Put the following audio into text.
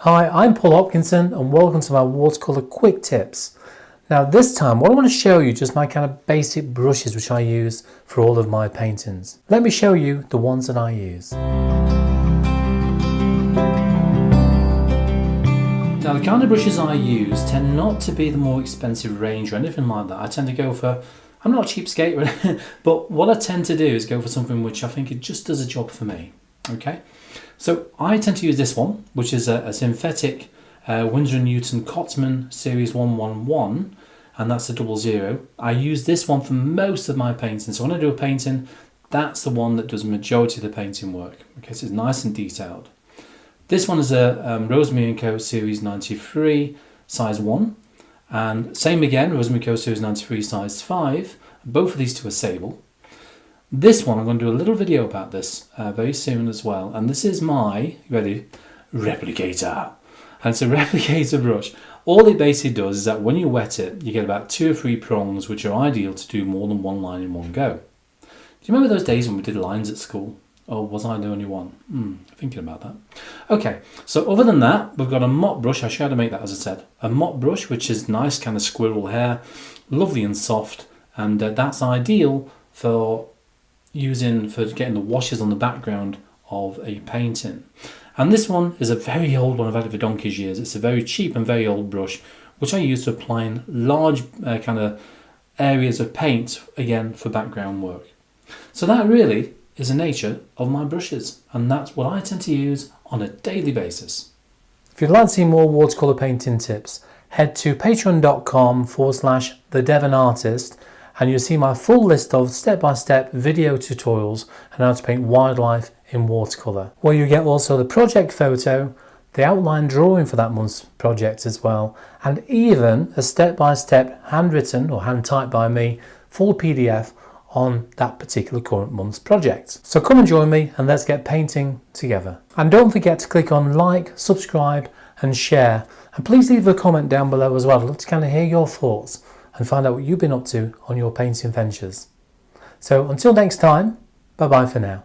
Hi, I'm Paul Hopkinson and welcome to my watercolour quick tips. Now this time what I want to show you just my kind of basic brushes which I use for all of my paintings. Let me show you the ones that I use. Now the kind of brushes I use tend not to be the more expensive range or anything like that. I tend to go for, I'm not a cheapskate, but what I tend to do is go for something which I think it just does a job for me. Okay, so I tend to use this one, which is a synthetic Winsor & Newton Cotman Series 111, and that's a 00. I use this one for most of my painting. So when I do a painting, that's the one that does the majority of the painting work. Okay, so it's nice and detailed. This one is a Rosemary & Co Series 93 size 1, and same again, Rosemary & Co Series 93 size 5. Both of these two are sable. This one, I'm going to do a little video about this very soon as well. And this is my, ready, replicator. And it's a replicator brush. All it basically does is that when you wet it, you get about 2 or 3 prongs, which are ideal to do more than one line in one go. Do you remember those days when we did lines at school? Or was I the only one? Thinking about that. Okay, so other than that, we've got a mop brush. I showed how to make that, as I said. A mop brush, which is nice kind of squirrel hair, lovely and soft. And that's ideal for getting the washes on the background of a painting. And this one is a very old one. I've had it for donkey's years. It's a very cheap and very old brush which I use to apply in large kind of areas of paint, again for background work. So that really is the nature of my brushes, and that's what I tend to use on a daily basis. If you'd like to see more watercolour painting tips, head to patreon.com/thedevonartist and you'll see my full list of step-by-step video tutorials on how to paint wildlife in watercolour, where you get also the project photo, the outline drawing for that month's project as well, and even a step-by-step handwritten or hand-typed by me full PDF on that particular current month's project. So come and join me and let's get painting together. And don't forget to click on like, subscribe and share, and please leave a comment down below as well. I'd love to kind of hear your thoughts and find out what you've been up to on your painting ventures. So until next time, bye bye for now.